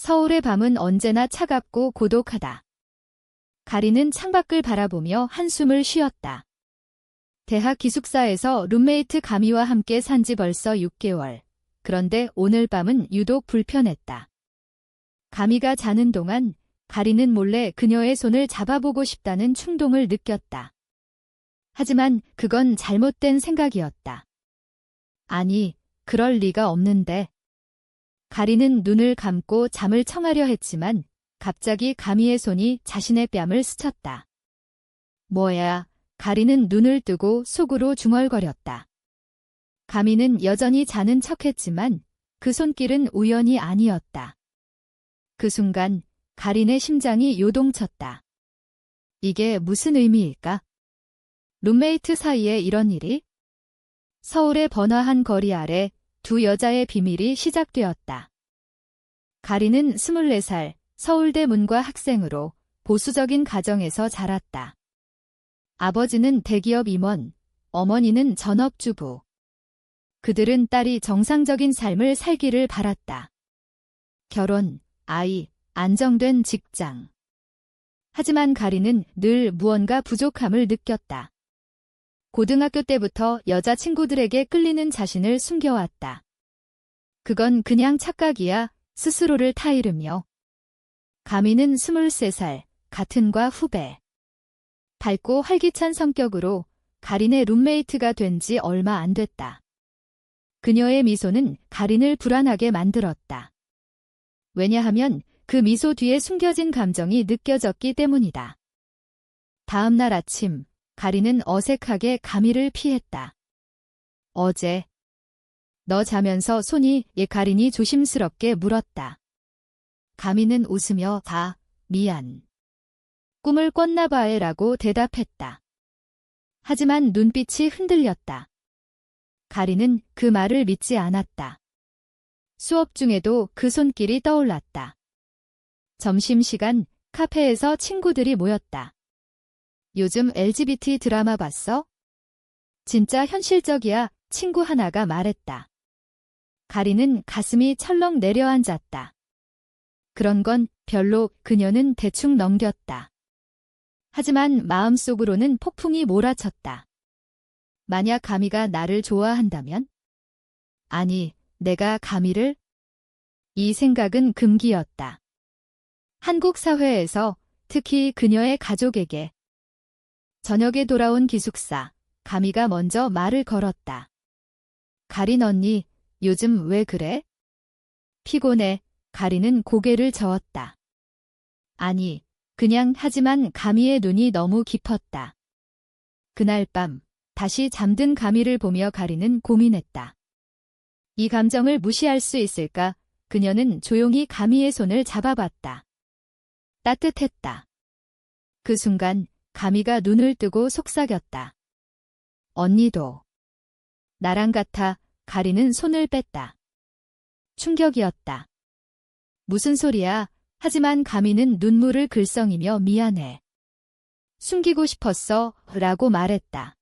서울의 밤은 언제나 차갑고 고독하다. 가리는 창밖을 바라보며 한숨을 쉬었다. 대학 기숙사에서 룸메이트 가미와 함께 산지 벌써 6개월. 그런데 오늘 밤은 유독 불편했다. 가미가 자는 동안 가리는 몰래 그녀의 손을 잡아보고 싶다는 충동을 느꼈다. 하지만 그건 잘못된 생각이었다. 아니, 그럴 리가 없는데. 가리는 눈을 감고 잠을 청하려 했지만 갑자기 가미의 손이 자신의 뺨을 스쳤다. 뭐야, 가리는 눈을 뜨고 속으로 중얼거렸다. 가미는 여전히 자는 척했지만 그 손길은 우연이 아니었다. 그 순간 가린의 심장이 요동쳤다. 이게 무슨 의미일까? 룸메이트 사이에 이런 일이? 서울의 번화한 거리 아래 두 여자의 비밀이 시작되었다. 가린은 24살, 서울대 문과 학생으로 보수적인 가정에서 자랐다. 아버지는 대기업 임원, 어머니는 전업주부. 그들은 딸이 정상적인 삶을 살기를 바랐다. 결혼, 아이, 안정된 직장. 하지만 가린은 늘 무언가 부족함을 느꼈다. 고등학교 때부터 여자친구들에게 끌리는 자신을 숨겨왔다. 그건 그냥 착각이야, 스스로를 타이르며. 가미는 23살, 같은 과 후배. 밝고 활기찬 성격으로 가린의 룸메이트가 된 지 얼마 안 됐다. 그녀의 미소는 가린을 불안하게 만들었다. 왜냐하면 그 미소 뒤에 숨겨진 감정이 느껴졌기 때문이다. 다음 날 아침, 가린은 어색하게 가미를 피했다. 어제. 너 자면서 손이 가린이 조심스럽게 물었다. 가미는 웃으며 미안. 꿈을 꿨나 봐라고 대답했다. 하지만 눈빛이 흔들렸다. 가린은 그 말을 믿지 않았다. 수업 중에도 그 손길이 떠올랐다. 점심시간 카페에서 친구들이 모였다. 요즘 LGBT 드라마 봤어? 진짜 현실적이야, 친구 하나가 말했다. 가린은 가슴이 철렁 내려앉았다. 그런 건 별로, 그녀는 대충 넘겼다. 하지만 마음속으로는 폭풍이 몰아쳤다. 만약 가미가 나를 좋아한다면? 아니, 내가 가미를? 이 생각은 금기였다. 한국 사회에서, 특히 그녀의 가족에게. 저녁에 돌아온 기숙사, 가미가 먼저 말을 걸었다. 가린 언니, 요즘 왜 그래? 피곤해. 가린은 고개를 저었다. 아니, 그냥. 하지만 가미의 눈이 너무 깊었다. 그날 밤, 다시 잠든 가미를 보며 가린은 고민했다. 이 감정을 무시할 수 있을까? 그녀는 조용히 가미의 손을 잡아봤다. 따뜻했다. 그 순간 가미가 눈을 뜨고 속삭였다. 언니도. 나랑 같아. 가린은 손을 뺐다. 충격이었다. 무슨 소리야? 하지만 가미는 눈물을 글썽이며 미안해. 숨기고 싶었어 라고 말했다.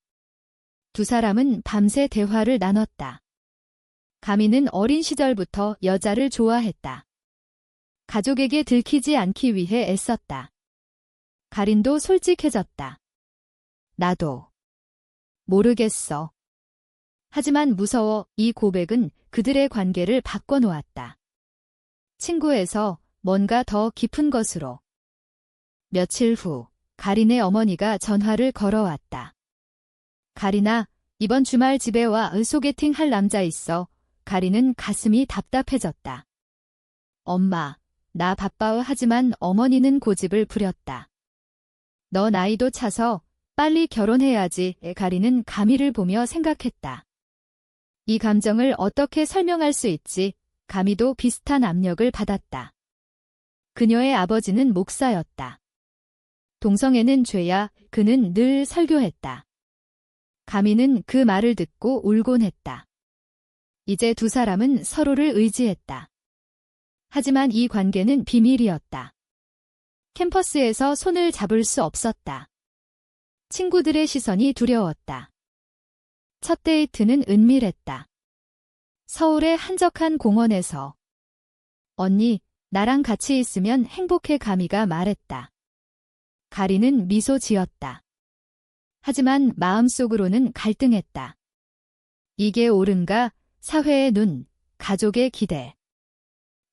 두 사람은 밤새 대화를 나눴다. 가미는 어린 시절부터 여자를 좋아했다. 가족에게 들키지 않기 위해 애썼다. 가린도 솔직해졌다. 나도. 모르겠어. 하지만 무서워. 이 고백은 그들의 관계를 바꿔놓았다. 친구에서 뭔가 더 깊은 것으로. 며칠 후, 가린의 어머니가 전화를 걸어왔다. 가린아, 이번 주말 집에 와. 소개팅 할 남자 있어. 가린은 가슴이 답답해졌다. 엄마, 나 바빠. 하지만 어머니는 고집을 부렸다. 너 나이도 차서 빨리 결혼해야지. 가린은 가미를 보며 생각했다. 이 감정을 어떻게 설명할 수 있지? 가미도 비슷한 압력을 받았다. 그녀의 아버지는 목사였다. 동성애는 죄야. 그는 늘 설교했다. 가미는 그 말을 듣고 울곤 했다. 이제 두 사람은 서로를 의지했다. 하지만 이 관계는 비밀이었다. 캠퍼스에서 손을 잡을 수 없었다. 친구들의 시선이 두려웠다. 첫 데이트는 은밀했다. 서울의 한적한 공원에서. 언니, 나랑 같이 있으면 행복해 가미가 말했다. 가리는 미소 지었다. 하지만 마음속으로는 갈등했다. 이게 옳은가? 사회의 눈, 가족의 기대.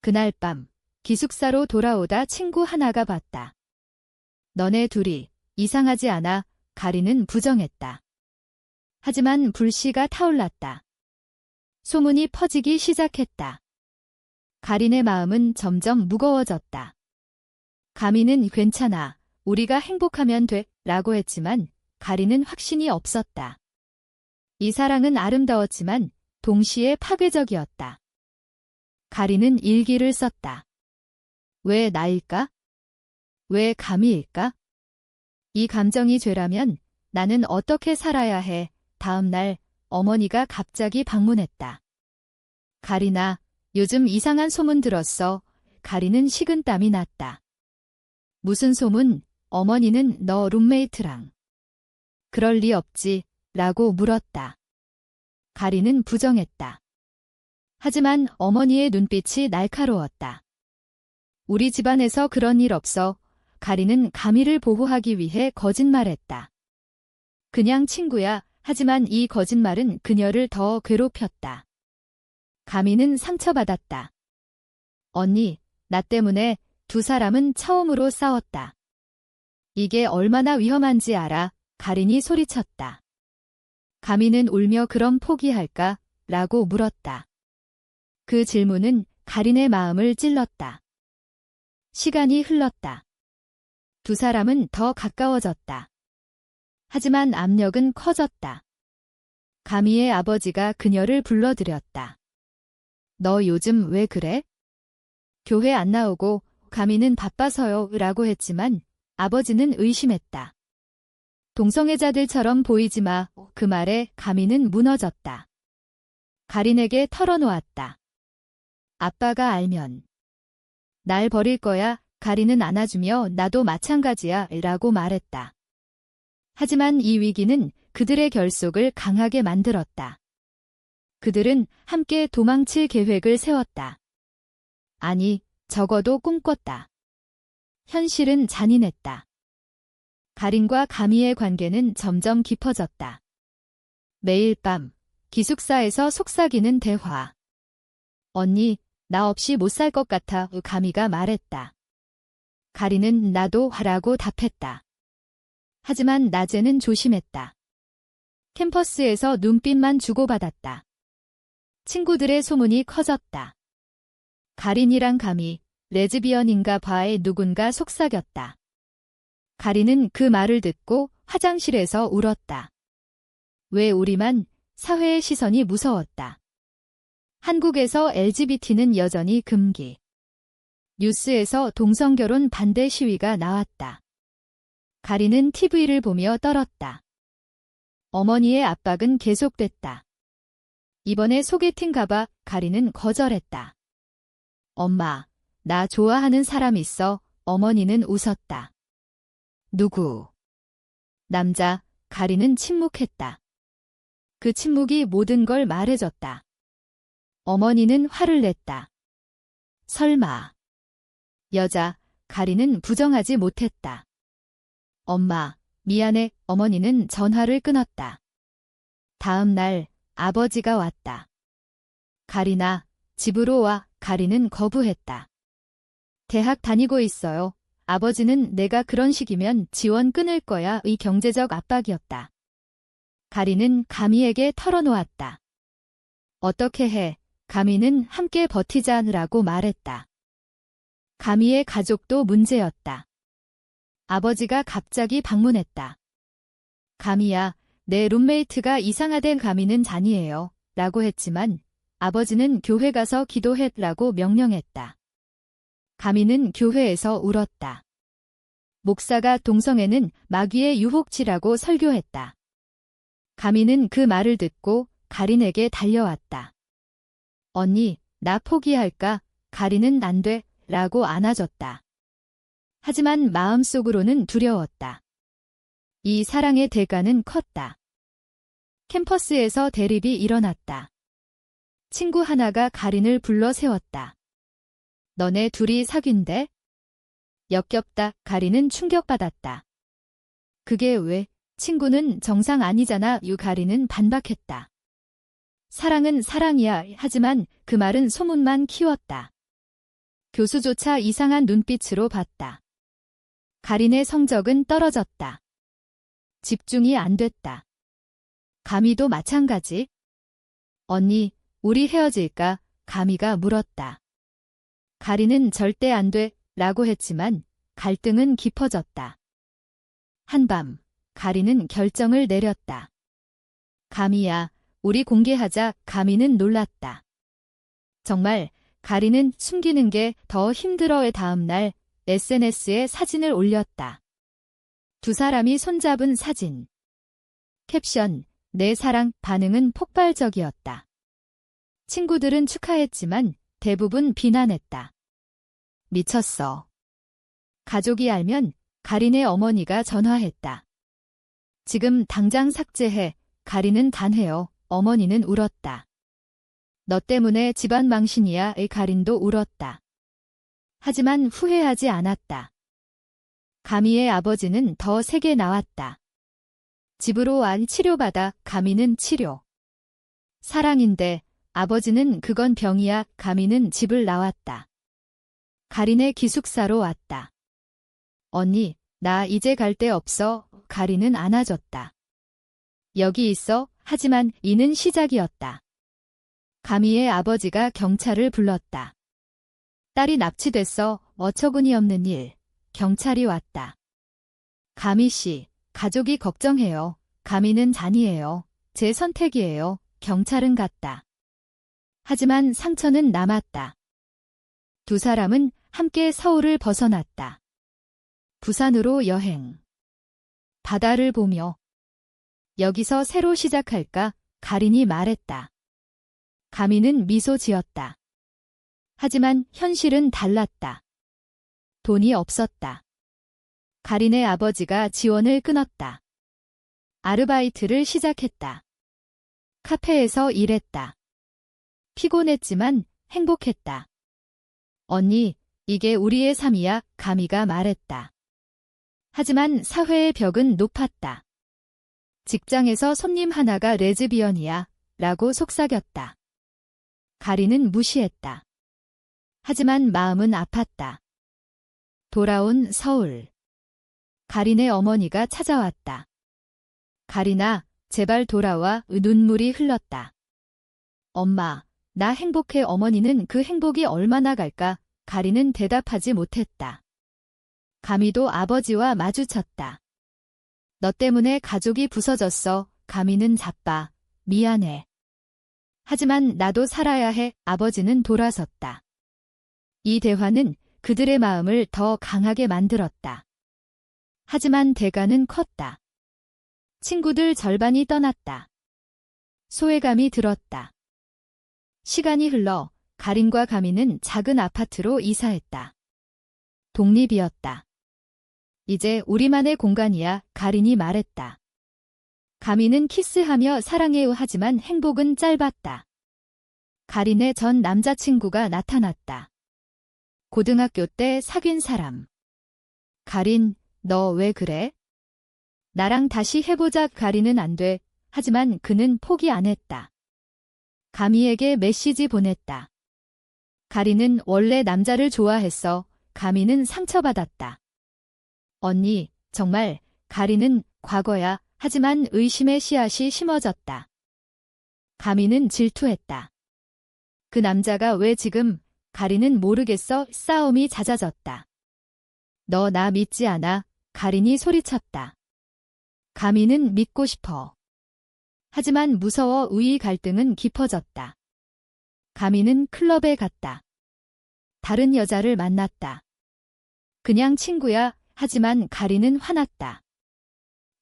그날 밤 기숙사로 돌아오다 친구 하나가 봤다. 너네 둘이 이상하지 않아? 가리는 부정했다. 하지만 불씨가 타올랐다. 소문이 퍼지기 시작했다. 가린의 마음은 점점 무거워졌다. 가미는 괜찮아, 우리가 행복하면 돼, 라고 했지만 가린은 확신이 없었다. 이 사랑은 아름다웠지만 동시에 파괴적이었다. 가린은 일기를 썼다. 왜 나일까? 왜 가미일까? 이 감정이 죄라면 나는 어떻게 살아야 해? 다음 날 어머니가 갑자기 방문했다. 가린아, 요즘 이상한 소문 들었어. 가린은 식은땀이 났다. 무슨 소문? 어머니는 너 룸메이트랑. 그럴 리 없지, 라고 물었다. 가린은 부정했다. 하지만 어머니의 눈빛이 날카로웠다. 우리 집안에서 그런 일 없어. 가린은 가미를 보호하기 위해 거짓말했다. 그냥 친구야. 하지만 이 거짓말은 그녀를 더 괴롭혔다. 가미는 상처받았다. 언니, 나 때문에 두 사람은 처음으로 싸웠다. 이게 얼마나 위험한지 알아? 가린이 소리쳤다. 가미는 울며 그럼 포기할까? 라고 물었다. 그 질문은 가린의 마음을 찔렀다. 시간이 흘렀다. 두 사람은 더 가까워졌다. 하지만 압력은 커졌다. 가미의 아버지가 그녀를 불러들였다. 너 요즘 왜 그래? 교회 안 나오고 가미는 바빠서요 라고 했지만 아버지는 의심했다. 동성애자들처럼 보이지 마. 그 말에 가미는 무너졌다. 가린에게 털어놓았다. 아빠가 알면 날 버릴 거야. 가린은 안아주며 나도 마찬가지야 라고 말했다. 하지만 이 위기는 그들의 결속을 강하게 만들었다. 그들은 함께 도망칠 계획을 세웠다. 아니, 적어도 꿈꿨다. 현실은 잔인했다. 가린과 가미의 관계는 점점 깊어졌다. 매일 밤 기숙사에서 속삭이는 대화. 언니, 나 없이 못 살 것 같아. 가미가 말했다. 가린은 나도 하라고 답했다. 하지만 낮에는 조심했다. 캠퍼스에서 눈빛만 주고받았다. 친구들의 소문이 커졌다. 가린이랑 가미, 레즈비언인가 봐에 누군가 속삭였다. 가린은 그 말을 듣고 화장실에서 울었다. 왜 우리만? 사회의 시선이 무서웠다. 한국에서 LGBT는 여전히 금기. 뉴스에서 동성결혼 반대 시위가 나왔다. 가린은 TV를 보며 떨었다. 어머니의 압박은 계속됐다. 이번에 소개팅 가봐. 가린은 거절했다. 엄마, 나 좋아하는 사람 있어. 어머니는 웃었다. 누구? 남자. 가린은 침묵했다. 그 침묵이 모든 걸 말해줬다. 어머니는 화를 냈다. 설마. 여자. 가린은 부정하지 못했다. 엄마, 미안해. 어머니는 전화를 끊었다. 다음 날 아버지가 왔다. 가린아, 집으로 와. 가린은 거부했다. 대학 다니고 있어요. 아버지는 내가 그런 식이면 지원 끊을 거야. 의 경제적 압박이었다. 가린은 가미에게 털어놓았다. 어떻게 해? 가미는 함께 버티자라고 말했다. 가미의 가족도 문제였다. 아버지가 갑자기 방문했다. 가미야, 내 룸메이트가 이상하대. 가미는 잔이에요. 라고 했지만 아버지는 교회 가서 기도해라고 명령했다. 가미는 교회에서 울었다. 목사가 동성애는 마귀의 유혹치라고 설교했다. 가미는 그 말을 듣고 가린에게 달려왔다. 언니, 나 포기할까? 가린은 안 돼. 라고 안아줬다. 하지만 마음속으로는 두려웠다. 이 사랑의 대가는 컸다. 캠퍼스에서 대립이 일어났다. 친구 하나가 가린을 불러 세웠다. 너네 둘이 사귄대? 역겹다. 가리는 충격받았다. 그게 왜? 친구는 정상 아니잖아. 가리는 반박했다. 사랑은 사랑이야. 하지만 그 말은 소문만 키웠다. 교수조차 이상한 눈빛으로 봤다. 가린의 성적은 떨어졌다. 집중이 안 됐다. 가미도 마찬가지. 언니, 우리 헤어질까? 가미가 물었다. 가린은 절대 안 돼, 라고 했지만 갈등은 깊어졌다. 한밤, 가린은 결정을 내렸다. 가미야, 우리 공개하자. 가미는 놀랐다. 정말 가린은 숨기는 게 더 힘들어의 다음 날 SNS에 사진을 올렸다. 두 사람이 손잡은 사진. 캡션, 내 사랑. 반응은 폭발적이었다. 친구들은 축하했지만 대부분 비난했다. 미쳤어. 가족이 알면 가린의 어머니가 전화했다. 지금 당장 삭제해. 가린은 단해요. 어머니는 울었다. 너 때문에 집안 망신이야. 가린도 울었다. 하지만 후회하지 않았다. 가미의 아버지는 더 세게 나왔다. 집으로 와 치료받아. 가미는 치료. 사랑인데 아버지는 그건 병이야. 가미는 집을 나왔다. 가린의 기숙사로 왔다. 언니, 나 이제 갈 데 없어. 가린은 안아줬다. 여기 있어. 하지만 이는 시작이었다. 가미의 아버지가 경찰을 불렀다. 딸이 납치됐어. 어처구니 없는 일. 경찰이 왔다. 가미 씨, 가족이 걱정해요. 가미는 잔이에요. 제 선택이에요. 경찰은 갔다. 하지만 상처는 남았다. 두 사람은 함께 서울을 벗어났다. 부산으로 여행. 바다를 보며 여기서 새로 시작할까? 가린이 말했다. 가미는 미소 지었다. 하지만 현실은 달랐다. 돈이 없었다. 가린의 아버지가 지원을 끊었다. 아르바이트를 시작했다. 카페에서 일했다. 피곤했지만 행복했다. 언니, 이게 우리의 삶이야. 가미가 말했다. 하지만 사회의 벽은 높았다. 직장에서 손님 하나가 레즈비언이야. 라고 속삭였다. 가린은 무시했다. 하지만 마음은 아팠다. 돌아온 서울. 가린의 어머니가 찾아왔다. 가린아, 제발 돌아와. 눈물이 흘렀다. 엄마, 나 행복해. 어머니는 그 행복이 얼마나 갈까? 가린은 대답하지 못했다. 가미도 아버지와 마주쳤다. 너 때문에 가족이 부서졌어. 가미는 자빠. 미안해. 하지만 나도 살아야 해. 아버지는 돌아섰다. 이 대화는 그들의 마음을 더 강하게 만들었다. 하지만 대가는 컸다. 친구들 절반이 떠났다. 소외감이 들었다. 시간이 흘러 가린과 가미는 작은 아파트로 이사했다. 독립이었다. 이제 우리만의 공간이야. 가린이 말했다. 가미는 키스하며 사랑해요. 하지만 행복은 짧았다. 가린의 전 남자친구가 나타났다. 고등학교 때 사귄 사람. 가린, 너 왜 그래? 나랑 다시 해보자. 가린은 안 돼. 하지만 그는 포기 안 했다. 가미에게 메시지 보냈다. 가린은 원래 남자를 좋아했어. 가미는 상처받았다. 언니, 정말 가린은 과거야. 하지만 의심의 씨앗이 심어졌다. 가미는 질투했다. 그 남자가 왜 지금? 가린은 모르겠어. 싸움이 잦아졌다. 너 나 믿지 않아? 가린이 소리쳤다. 가미는 믿고 싶어. 하지만 무서워. 우위 갈등은 깊어졌다. 가미는 클럽에 갔다. 다른 여자를 만났다. 그냥 친구야. 하지만 가린은 화났다.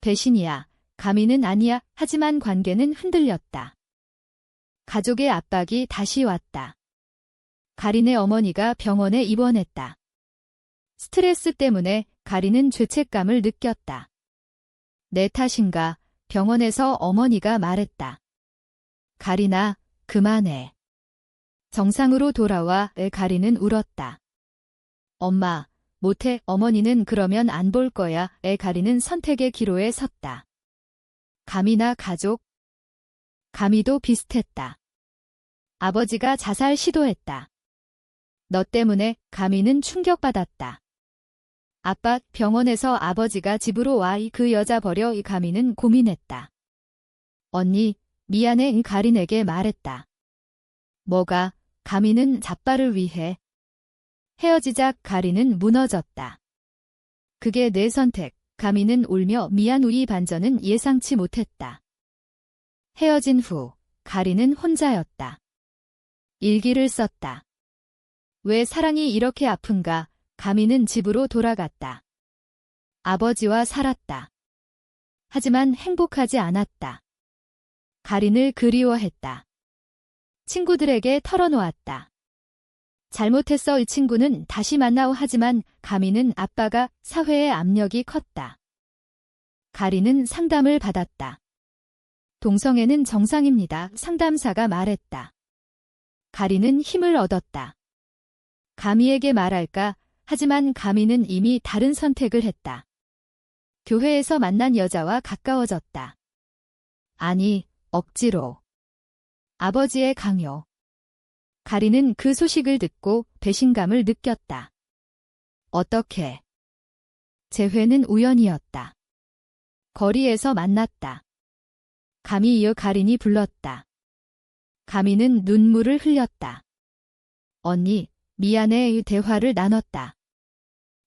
배신이야. 가미는 아니야. 하지만 관계는 흔들렸다. 가족의 압박이 다시 왔다. 가린의 어머니가 병원에 입원했다. 스트레스 때문에 가린은 죄책감을 느꼈다. 내 탓인가? 병원에서 어머니가 말했다. 가린아, 그만해. 정상으로 돌아와 가리는 울었다. 엄마, 못해. 어머니는 그러면 안 볼 거야. 가리는 선택의 기로에 섰다. 가미나 가족? 가미도 비슷했다. 아버지가 자살 시도했다. 너 때문에. 가미는 충격받았다. 아빠, 병원에서 아버지가 집으로 와. 그 여자 버려. 가미는 고민했다. 언니, 미안해. 가린에게 말했다. 뭐가? 가미는 잡발을 위해. 헤어지자. 가린은 무너졌다. 그게 내 선택. 가미는 울며 미안. 우리 반전은 예상치 못했다. 헤어진 후 가린은 혼자였다. 일기를 썼다. 왜 사랑이 이렇게 아픈가? 가미는 집으로 돌아갔다. 아버지와 살았다. 하지만 행복하지 않았다. 가린을 그리워했다. 친구들에게 털어놓았다. 잘못했어. 이 친구는 다시 만나오. 하지만 가미는 아빠가 사회의 압력이 컸다. 가린은 상담을 받았다. 동성애는 정상입니다. 상담사가 말했다. 가린은 힘을 얻었다. 가미에게 말할까? 하지만 가미는 이미 다른 선택을 했다. 교회에서 만난 여자와 가까워졌다. 아니, 억지로. 아버지의 강요. 가린은 그 소식을 듣고 배신감을 느꼈다. 어떻게? 재회는 우연이었다. 거리에서 만났다. 감히 이어 가린이 불렀다. 가미는 눈물을 흘렸다. 언니, 미안해. 이 대화를 나눴다.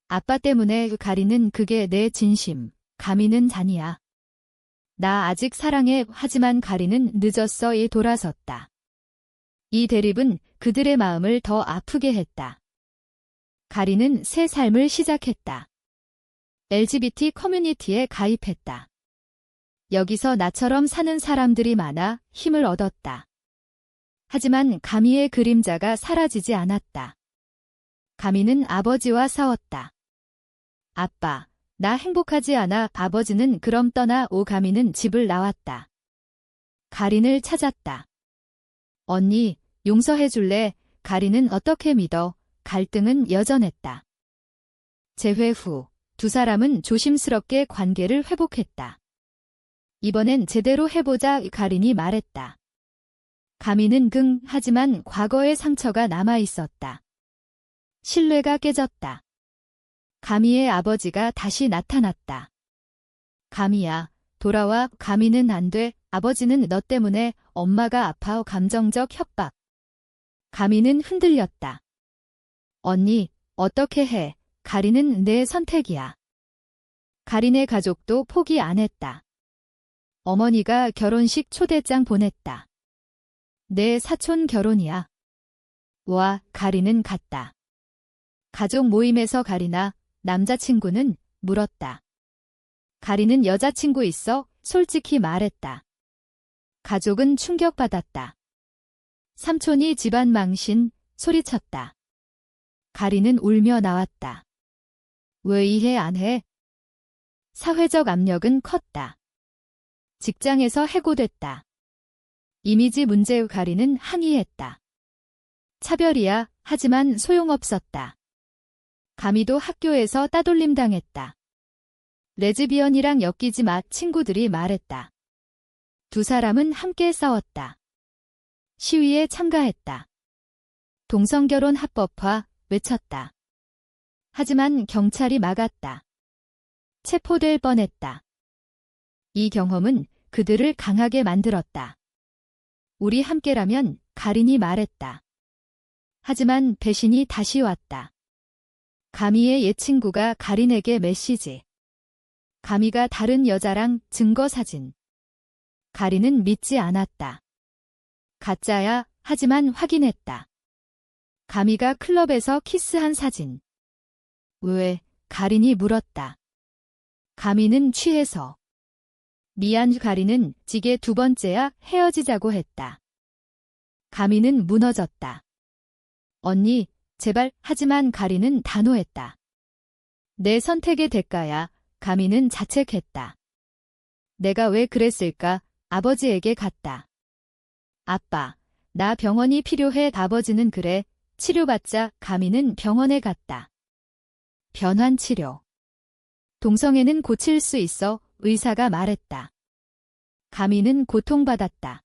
아빠 때문에. 가린은 그게 내 진심. 가미는 잔이야. 나 아직 사랑해. 하지만 가린은 늦었어. 돌아섰다. 이 대립은 그들의 마음을 더 아프게 했다. 가린은 새 삶을 시작했다. LGBT 커뮤니티에 가입했다. 여기서 나처럼 사는 사람들이 많아 힘을 얻었다. 하지만 가미의 그림자가 사라지지 않았다. 가미는 아버지와 싸웠다. 아빠, 나 행복하지 않아. 아버지는 그럼 떠나. 가미는 집을 나왔다. 가린을 찾았다. 언니, 용서해줄래? 가린은 어떻게 믿어? 갈등은 여전했다. 재회 후 두 사람은 조심스럽게 관계를 회복했다. 이번엔 제대로 해보자. 가린이 말했다. 가미는 하지만 과거의 상처가 남아있었다. 신뢰가 깨졌다. 가미의 아버지가 다시 나타났다. 가미야, 돌아와. 가미는 안 돼. 아버지는 너 때문에. 엄마가 아파. 감정적 협박. 가미는 흔들렸다. 언니, 어떻게 해? 가린은 내 선택이야. 가린의 가족도 포기 안 했다. 어머니가 결혼식 초대장 보냈다. 내 사촌 결혼이야. 와, 가린은 갔다. 가족 모임에서 가린아, 남자친구는? 물었다. 가린은 여자친구 있어? 솔직히 말했다. 가족은 충격받았다. 삼촌이 집안 망신, 소리쳤다. 가린은 울며 나왔다. 왜 이해 안 해? 사회적 압력은 컸다. 직장에서 해고됐다. 이미지 문제. 가린은 항의했다. 차별이야. 하지만 소용없었다. 가미도 학교에서 따돌림 당했다. 레즈비언이랑 엮이지 마. 친구들이 말했다. 두 사람은 함께 싸웠다. 시위에 참가했다. 동성결혼 합법화 외쳤다. 하지만 경찰이 막았다. 체포될 뻔했다. 이 경험은 그들을 강하게 만들었다. 우리 함께라면. 가린이 말했다. 하지만 배신이 다시 왔다. 가미의 옛 친구가 가린에게 메시지. 가미가 다른 여자랑 증거 사진. 가린은 믿지 않았다. 가짜야. 하지만 확인했다. 가미가 클럽에서 키스한 사진. 왜? 가린이 물었다. 가미는 취해서. 미안. 가린은 지게 두 번째야. 헤어지자고 했다. 가미는 무너졌다. 언니, 제발. 하지만 가린은 단호했다. 내 선택의 대가야. 가미는 자책했다. 내가 왜 그랬을까? 아버지에게 갔다. 아빠, 나 병원이 필요해. 아버지는 그래. 치료받자. 가미는 병원에 갔다. 변환치료. 동성애는 고칠 수 있어. 의사가 말했다. 가미는 고통받았다.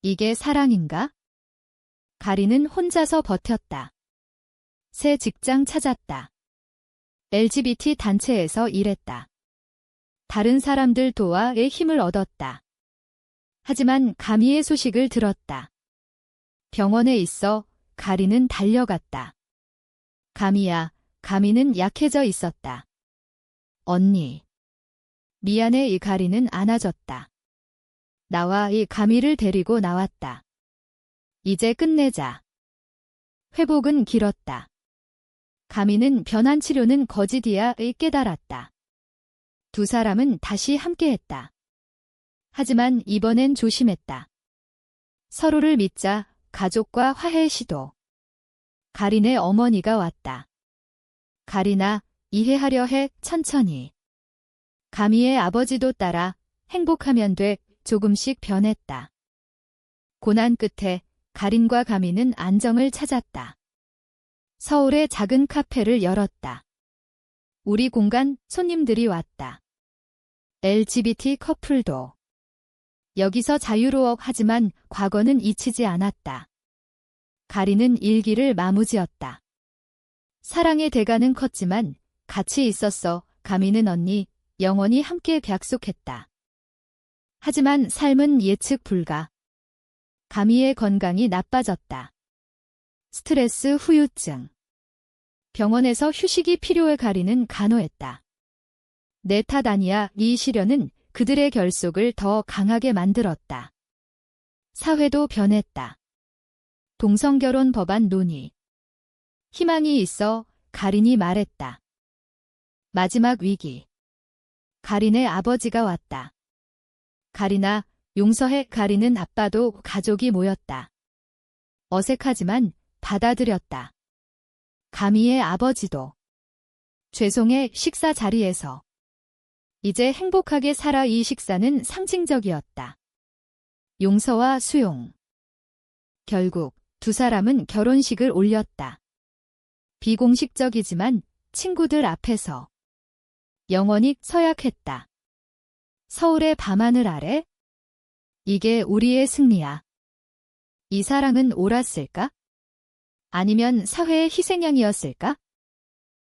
이게 사랑인가? 가리는 혼자서 버텼다. 새 직장 찾았다. LGBT 단체에서 일했다. 다른 사람들 도와 의 힘을 얻었다. 하지만 가미의 소식을 들었다. 병원에 있어. 가리는 달려갔다. 가미야. 가미는 약해져 있었다. 언니. 미안해. 이 가리는 안아줬다. 나와 이 가미를 데리고 나왔다. 이제 끝내자. 회복은 길었다. 가미는 변환치료는 거짓이야의 깨달았다. 두 사람은 다시 함께했다. 하지만 이번엔 조심했다. 서로를 믿자. 가족과 화해 시도. 가린의 어머니가 왔다. 가린아, 이해하려 해. 천천히. 가미의 아버지도 따라 행복하면 돼. 조금씩 변했다. 고난 끝에 가린과 가미는 안정을 찾았다. 서울의 작은 카페를 열었다. 우리 공간 손님들이 왔다. LGBT 커플도. 여기서 자유로워. 하지만 과거는 잊히지 않았다. 가리는 일기를 마무지었다. 사랑의 대가는 컸지만 같이 있었어. 가미는 언니, 영원히 함께 약속했다. 하지만 삶은 예측 불가. 가미의 건강이 나빠졌다. 스트레스 후유증. 병원에서 휴식이 필요해. 가리는 간호했다. 내 탓 아니야. 이 시련은 그들의 결속을 더 강하게 만들었다. 사회도 변했다. 동성결혼 법안 논의. 희망이 있어. 가린이 말했다. 마지막 위기. 가린의 아버지가 왔다. 가린아, 용서해. 가린은 아빠도 가족이 모였다. 어색하지만 받아들였다. 가미의 아버지도. 죄송해. 식사 자리에서. 이제 행복하게 살아. 이 식사는 상징적이었다. 용서와 수용. 결국 두 사람은 결혼식을 올렸다. 비공식적이지만 친구들 앞에서. 영원히 서약했다. 서울의 밤하늘 아래? 이게 우리의 승리야. 이 사랑은 옳았을까? 아니면 사회의 희생양이었을까?